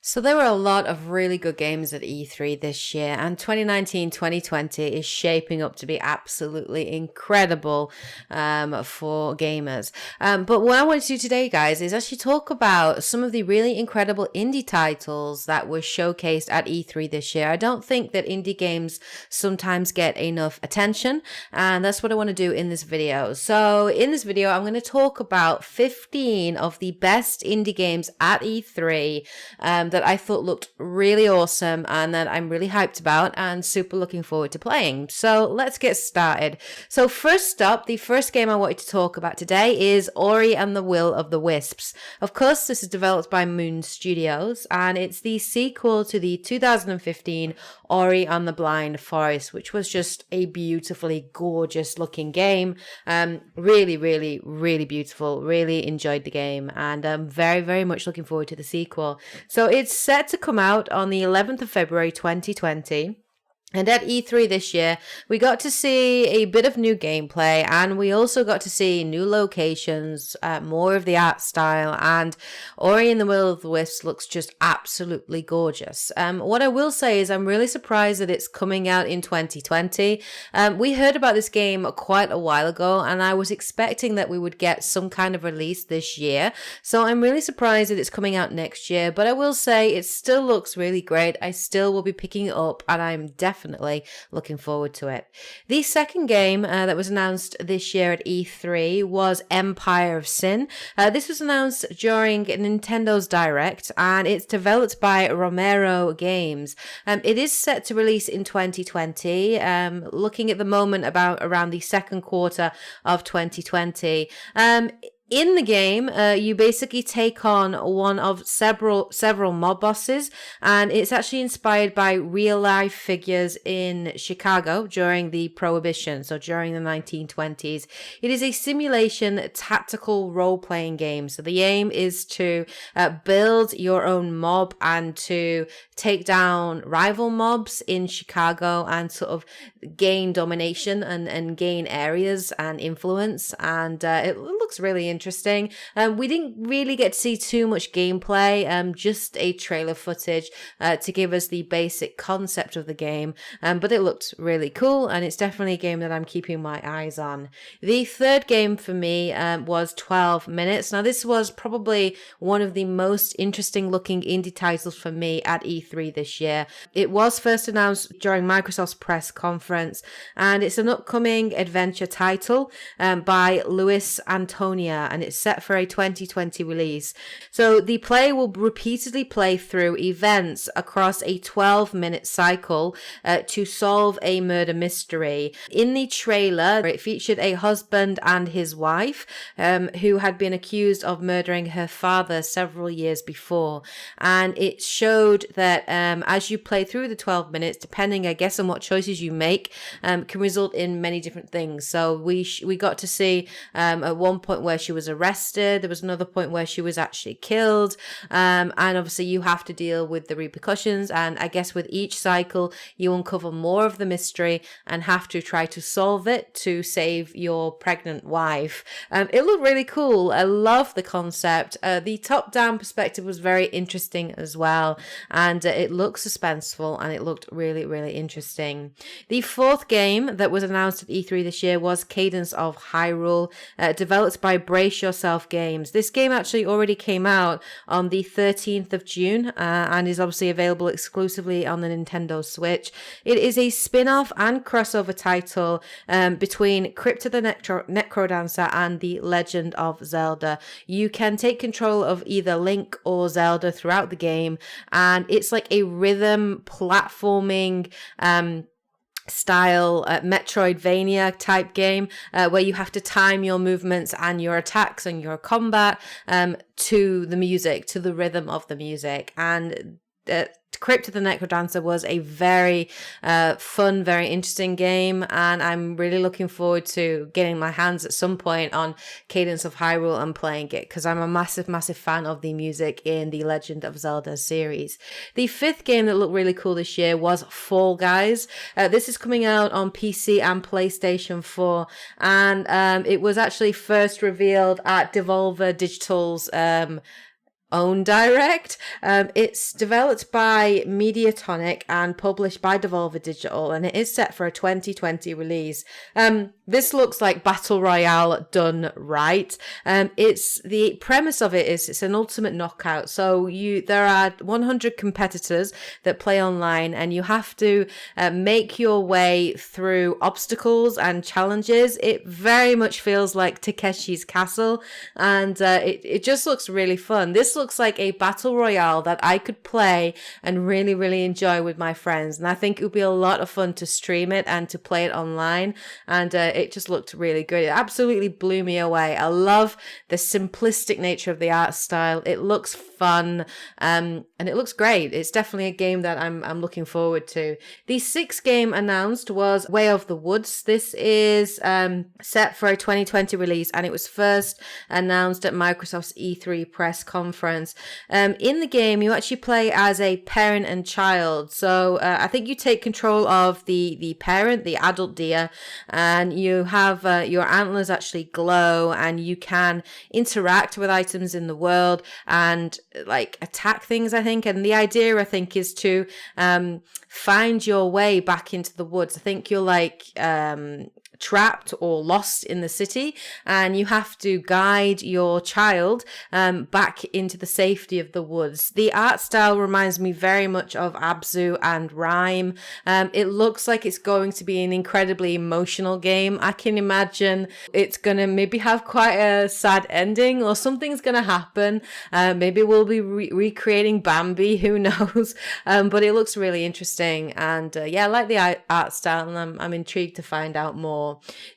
So there were a lot of really good games at E3 this year, and 2019-2020 is shaping up to be absolutely incredible for gamers. But what I want to do today, guys, is actually talk about some of the really incredible indie titles that were showcased at E3 this year. I don't think that indie games sometimes get enough attention, and that's what I want to do in this video. So in this video, I'm going to talk about 15 of the best indie games at E3 that I thought looked really awesome and that I'm really hyped about and super looking forward to playing. So let's get started. So first up, the first game I wanted to talk about today is Ori and the Will of the Wisps. Of course, this is developed by Moon Studios, and it's the sequel to the 2015 Ori and the Blind Forest, which was just a beautifully gorgeous looking game. Really, really, really beautiful. Really enjoyed the game, and I'm very, very much looking forward to the sequel. So it's set to come out on the 11th of February 2020. And at E3 this year, we got to see a bit of new gameplay, and we also got to see new locations, more of the art style, and Ori and the Will of the Wisps looks just absolutely gorgeous. What I will say is I'm really surprised that it's coming out in 2020. We heard about this game quite a while ago, and I was expecting that we would get some kind of release this year. So I'm really surprised that it's coming out next year, but I will say it still looks really great. I still will be picking it up, and I'm definitely looking forward to it. The second game that was announced this year at E3 was Empire of Sin. This was announced during Nintendo's Direct, and it's developed by Romero Games. It is set to release in 2020, looking at the moment about around the second quarter of 2020. In the game, you basically take on one of several mob bosses, and it's actually inspired by real life figures in Chicago during the Prohibition, so during the 1920s. It is a simulation tactical role-playing game, so the aim is to build your own mob and to take down rival mobs in Chicago and sort of gain domination and gain areas and influence, and it looks really interesting. We didn't really get to see too much gameplay, just a trailer footage to give us the basic concept of the game, but it looked really cool, and it's definitely a game that I'm keeping my eyes on. The third game for me was 12 Minutes. Now this was probably one of the most interesting looking indie titles for me at E3 this year. It was first announced during Microsoft's press conference, and it's an upcoming adventure title by Luis Antonia, and it's set for a 2020 release. So the player will repeatedly play through events across a 12-minute cycle to solve a murder mystery. In the trailer, it featured a husband and his wife who had been accused of murdering her father several years before, and it showed that as you play through the 12 minutes, depending I guess on what choices you make, can result in many different things. So we got to see at one point where she was arrested. There was another point where she was actually killed, and obviously you have to deal with the repercussions, and I guess with each cycle you uncover more of the mystery and have to try to solve it to save your pregnant wife. It looked really cool. I love the concept. The top-down perspective was very interesting as well, and it looked suspenseful, and it looked really, really interesting. The fourth game that was announced at E3 this year was Cadence of Hyrule, developed by Brace Yourself Games. This game actually already came out on the 13th of June and is obviously available exclusively on the Nintendo Switch. It is a spin-off and crossover title between Crypt of the Necrodancer and The Legend of Zelda. You can take control of either Link or Zelda throughout the game, and it's like a rhythm platforming style Metroidvania type game where you have to time your movements and your attacks and your combat to the music, to the rhythm of the music. And Crypt of the Necrodancer was a very fun, very interesting game, and I'm really looking forward to getting my hands at some point on Cadence of Hyrule and playing it, because I'm a massive, massive fan of the music in the Legend of Zelda series. The fifth game that looked really cool this year was Fall Guys. This is coming out on PC and PlayStation 4, and it was actually first revealed at Devolver Digital's own direct. It's developed by Mediatonic and published by Devolver Digital, and it is set for a 2020 release. This looks like Battle Royale done right. It's the premise of it is it's an ultimate knockout. So there are 100 competitors that play online, and you have to make your way through obstacles and challenges. It very much feels like Takeshi's Castle, and it just looks really fun. This looks like a battle royale that I could play and really, really enjoy with my friends. And I think it would be a lot of fun to stream it and to play it online. And it just looked really good. It absolutely blew me away. I love the simplistic nature of the art style. It looks fun, and it looks great. It's definitely a game that I'm looking forward to. The sixth game announced was Way of the Woods. This is set for a 2020 release, and it was first announced at Microsoft's E3 press conference. In the game, you actually play as a parent and child. So I think you take control of the parent, the adult deer, and you have your antlers actually glow, and you can interact with items in the world and like attack things, I think. And the idea, I think, is to find your way back into the woods. I think you're like trapped or lost in the city, and you have to guide your child back into the safety of the woods. The art style reminds me very much of Abzu and Rhyme. It looks like it's going to be an incredibly emotional game. I can imagine it's gonna maybe have quite a sad ending, or something's gonna happen. Maybe we'll be recreating Bambi, who knows. But it looks really interesting, and yeah, I like the art style, and I'm intrigued to find out more.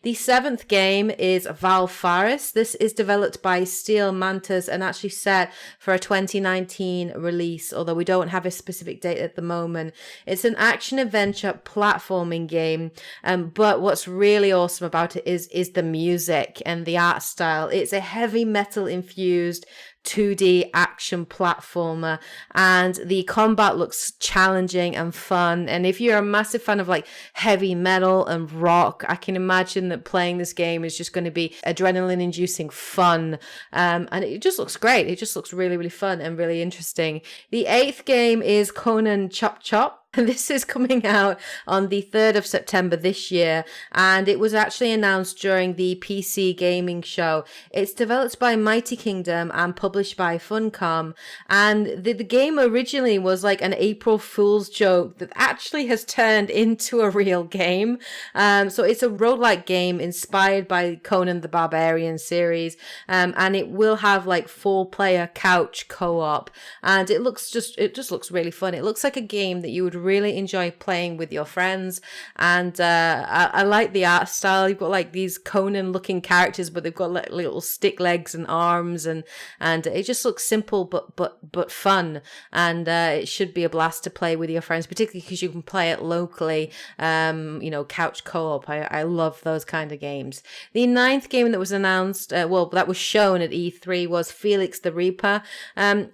The seventh game is Val Ferris. This is developed by Steel Mantis and actually set for a 2019 release, although we don't have a specific date at the moment. It's an action-adventure platforming game, but what's really awesome about it is the music and the art style. It's a heavy metal-infused 2D action platformer, and the combat looks challenging and fun. And if you're a massive fan of like heavy metal and rock, I can imagine that playing this game is just going to be adrenaline inducing fun. And it just looks great. It just looks really, really fun and really interesting. The eighth game is Conan Chop Chop. This is coming out on the 3rd of September this year, and it was actually announced during the PC gaming show. It's developed by Mighty Kingdom and published by Funcom, and the game originally was like an April Fool's joke that actually has turned into a real game. So it's a roguelike game inspired by Conan the Barbarian series, and it will have like 4-player couch co-op, and it just looks really fun. It looks like a game that you would really enjoy playing with your friends, and I like the art style. You've got like these Conan looking characters, but they've got like little stick legs and arms, and it just looks simple but fun, and it should be a blast to play with your friends, particularly because you can play it locally. Couch co-op. I love those kind of games. The ninth game that was announced, that was shown at E3, was Felix the Reaper.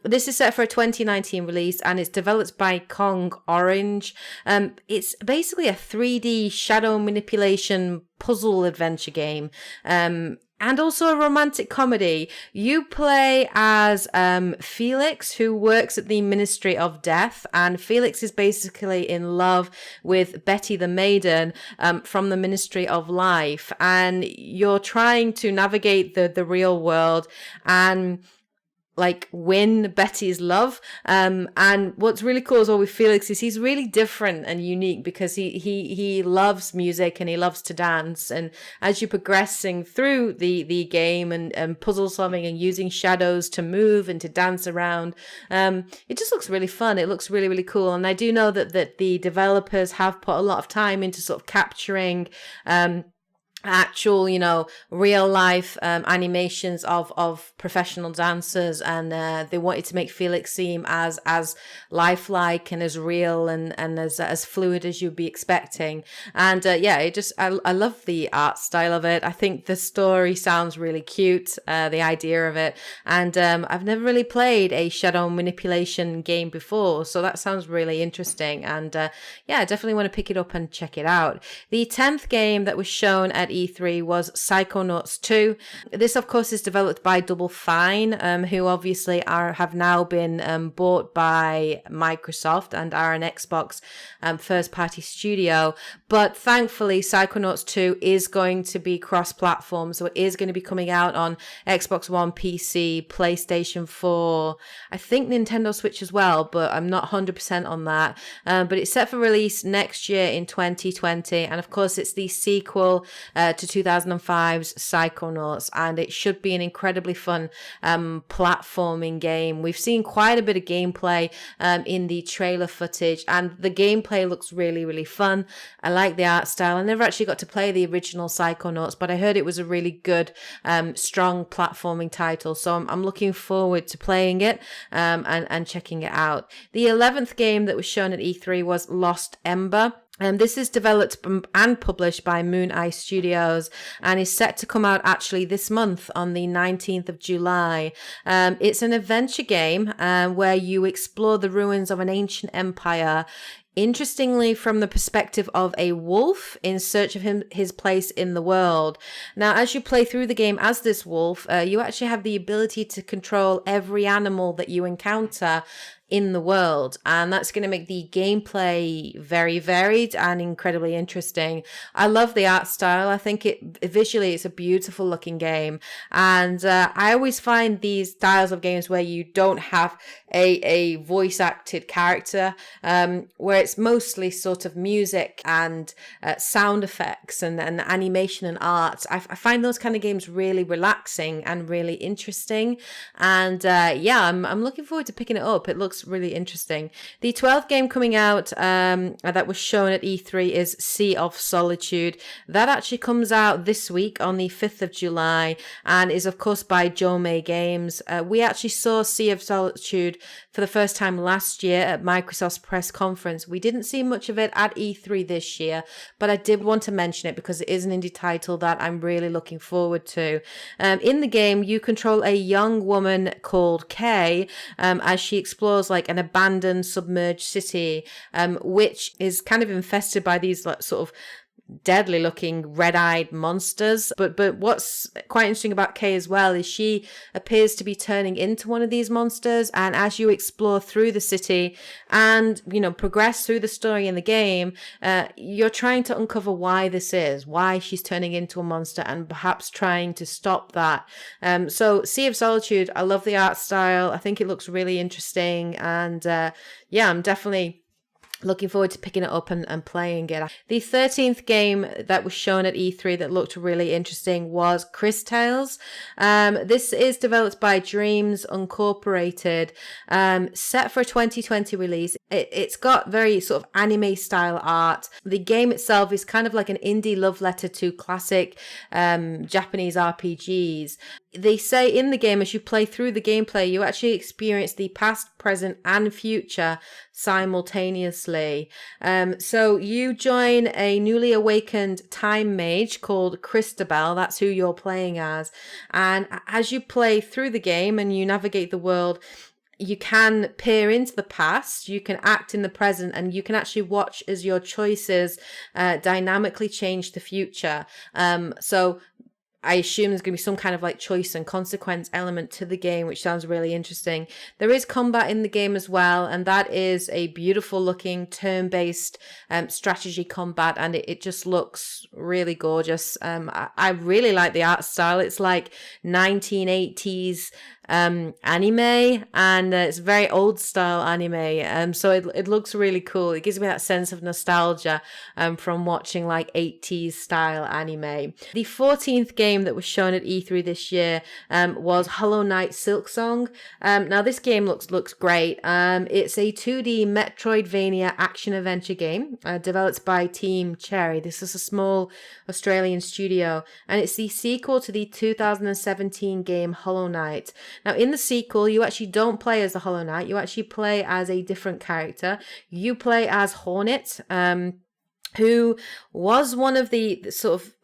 This is set for a 2019 release, and it's developed by Kong Orange. It's basically a 3D shadow manipulation puzzle adventure game. And also a romantic comedy. You play as Felix, who works at the Ministry of Death, and Felix is basically in love with Betty the Maiden from the Ministry of Life, and you're trying to navigate the real world and like win Betty's love. And what's really cool as well with Felix is he's really different and unique because he loves music and he loves to dance. And as you're progressing through the game and puzzle solving and using shadows to move and to dance around, it just looks really fun. It looks really, really cool. And I do know that the developers have put a lot of time into sort of capturing actual, real life animations of professional dancers, and they wanted to make Felix seem as lifelike and as real and as fluid as you'd be expecting. And I love the art style of it. I think the story sounds really cute, the idea of it, and I've never really played a shadow manipulation game before, so that sounds really interesting. And I definitely want to pick it up and check it out. The 10th game that was shown at at E3 was Psychonauts 2. This, of course, is developed by Double Fine, who obviously have now been bought by Microsoft and are an Xbox first-party studio. But thankfully, Psychonauts 2 is going to be cross-platform, so it is going to be coming out on Xbox One, PC, PlayStation 4, I think Nintendo Switch as well, but I'm not 100% on that. But it's set for release next year in 2020, and of course it's the sequel to 2005's Psychonauts, and it should be an incredibly fun platforming game. We've seen quite a bit of gameplay in the trailer footage, and the gameplay looks really, really fun. I like the art style. I never actually got to play the original Psychonauts, but I heard it was a really good, strong platforming title, so I'm looking forward to playing it and checking it out. The 11th game that was shown at E3 was Lost Ember. This is developed and published by Moon Eye Studios and is set to come out actually this month on the 19th of July. It's an adventure game where you explore the ruins of an ancient empire, interestingly from the perspective of a wolf in search of his place in the world. Now, as you play through the game as this wolf, you actually have the ability to control every animal that you encounter in the world, and that's going to make the gameplay very varied and incredibly interesting. I love the art style. I think visually it's a beautiful looking game, and I always find these styles of games where you don't have a voice acted character, where it's mostly sort of music and sound effects and animation and art. I find those kind of games really relaxing and really interesting, and I'm looking forward to picking it up. It looks really interesting. The 12th game coming out that was shown at E3 is Sea of Solitude. That actually comes out this week on the 5th of July and is of course by Jomei Games. We actually saw Sea of Solitude for the first time last year at Microsoft's press conference. We didn't see much of it at E3 this year, but I did want to mention it because it is an indie title that I'm really looking forward to. In the game, you control a young woman called Kay as she explores like an abandoned submerged city, which is kind of infested by these like sort of deadly looking red-eyed monsters. But what's quite interesting about Kay as well is she appears to be turning into one of these monsters, and as you explore through the city and progress through the story in the game, you're trying to uncover why this is, why she's turning into a monster, and perhaps trying to stop that. So Sea of Solitude, I love the art style. I think it looks really interesting, and I'm definitely looking forward to picking it up and playing it. The 13th game that was shown at E3 that looked really interesting was Chris Tales. This is developed by Dreams Incorporated, set for a 2020 release. It's got very sort of anime style art. The game itself is kind of like an indie love letter to classic Japanese RPGs. They say in the game, as you play through the gameplay, you actually experience the past, present, and future simultaneously. So you join a newly awakened time mage called Christabel. That's who you're playing as. And as you play through the game and you navigate the world, you can peer into the past, you can act in the present, and you can actually watch as your choices dynamically change the future. So I assume there's going to be some kind of like choice and consequence element to the game, which sounds really interesting. There is combat in the game as well, and that is a beautiful looking turn-based strategy combat, and it just looks really gorgeous. I really like the art style. It's like 1980s anime, and it's very old style anime, so it looks really cool. It gives me that sense of nostalgia from watching like 80s style anime. The 14th game that was shown at E3 this year was Hollow Knight Silksong. Now this game looks great. It's a 2D Metroidvania action adventure game developed by Team Cherry. This is a small Australian studio, and it's the sequel to the 2017 game Hollow Knight. Now, in the sequel, you actually don't play as the Hollow Knight. You actually play as a different character. You play as Hornet. who was one of the sort of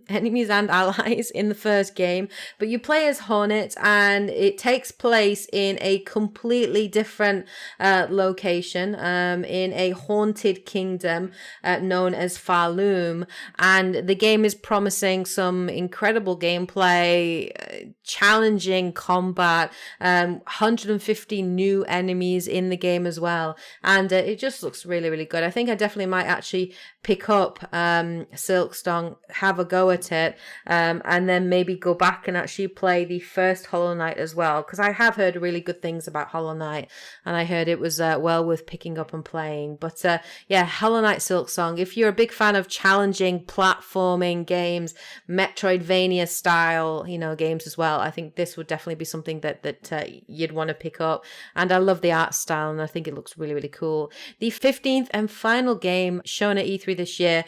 enemies and allies in the first game. But you play as Hornet, and it takes place in a completely different location, in a haunted kingdom known as Farloom. And the game is promising some incredible gameplay, challenging combat, 150 new enemies in the game as well. And it just looks really, really good. I think I definitely might actually pick up Silksong, have a go at it, and then maybe go back and actually play the first Hollow Knight as well, because I have heard really good things about Hollow Knight, and I heard it was well worth picking up and playing. But yeah, Hollow Knight Silksong, if you're a big fan of challenging platforming games, Metroidvania style, you know, games as well, I think this would definitely be something that you'd want to pick up. And I love the art style, and I think it looks really, really cool. The 15th and final game shown at E3 this year,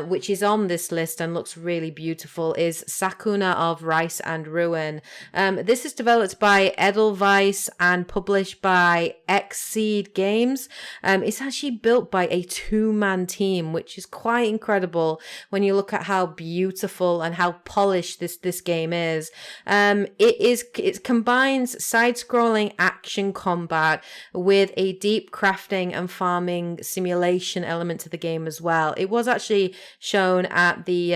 which is on this list and looks really beautiful, is Secona of Rice and Ruin. This is developed by Edelweiss and published by Xseed Games. It's actually built by a two-man team, which is quite incredible when you look at how beautiful and how polished this game is. It combines side-scrolling action combat with a deep crafting and farming simulation element to the game as well. It was actually shown at the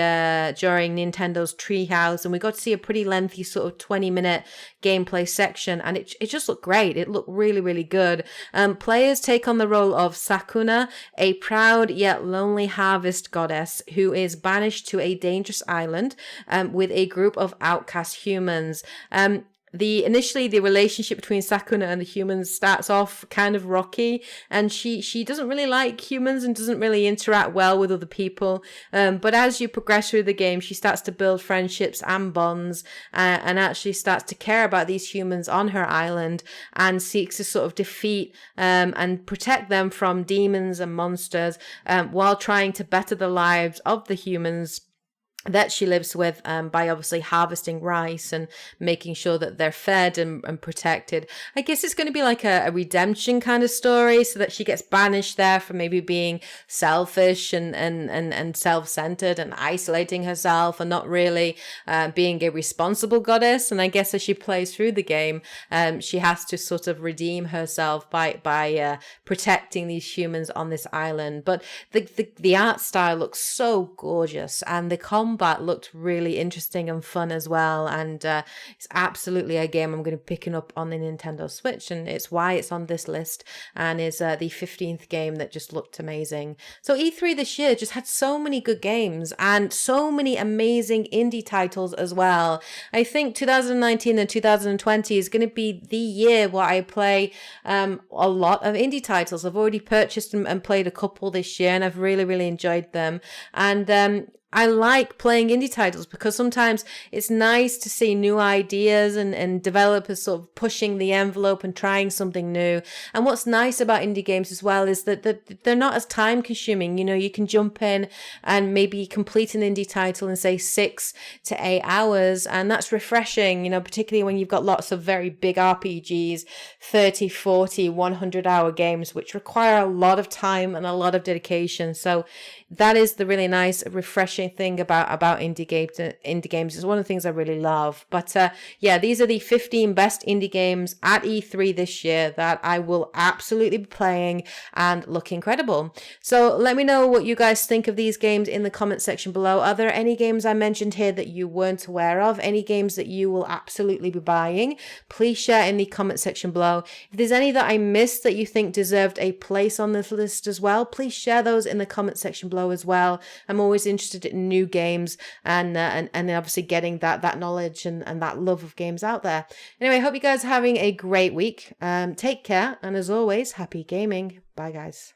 during Nintendo's Treehouse, and we got to see a pretty lengthy sort of 20-minute gameplay section, and it just looked great. It looked really, really good. Players take on the role of Secona, a proud yet lonely harvest goddess who is banished to a dangerous island with a group of outcast humans. Initially the relationship between Secona and the humans starts off kind of rocky, and she doesn't really like humans and doesn't really interact well with other people. But as you progress through the game, she starts to build friendships and bonds, and actually starts to care about these humans on her island, and seeks to sort of defeat and protect them from demons and monsters, while trying to better the lives of the humans that she lives with, by obviously harvesting rice and making sure that they're fed and protected. I guess it's going to be like a redemption kind of story, so that she gets banished there for maybe being selfish and self-centered and isolating herself and not really being a responsible goddess. And I guess as she plays through the game, she has to sort of redeem herself by protecting these humans on this island. But the art style looks so gorgeous, and the combat looked really interesting and fun as well, and it's absolutely a game I'm going to be picking up on the Nintendo Switch, and it's why it's on this list, and is the 15th game that just looked amazing. So E3 this year just had so many good games and so many amazing indie titles as well. I think 2019 and 2020 is going to be the year where I play a lot of indie titles. I've already purchased and played a couple this year, and I've really, really enjoyed them. And I like playing indie titles because sometimes it's nice to see new ideas and developers sort of pushing the envelope and trying something new. And what's nice about indie games as well is that they're not as time consuming. You know, you can jump in and maybe complete an indie title in, say, 6 to 8 hours. And that's refreshing, you know, particularly when you've got lots of very big RPGs, 30, 40, 100-hour games, which require a lot of time and a lot of dedication. So that is the really nice, refreshing thing about indie games. It's one of the things I really love. But yeah, these are the 15 best indie games at E3 this year that I will absolutely be playing and look incredible. So let me know what you guys think of these games in the comment section below. Are there any games I mentioned here that you weren't aware of? Any games that you will absolutely be buying? Please share in the comment section below. If there's any that I missed that you think deserved a place on this list as well, please share those in the comment section below as well. I'm always interested in new games and obviously getting that knowledge and that love of games out there. Anyway, I hope you guys are having a great week. Take care, and as always, happy gaming. Bye, guys.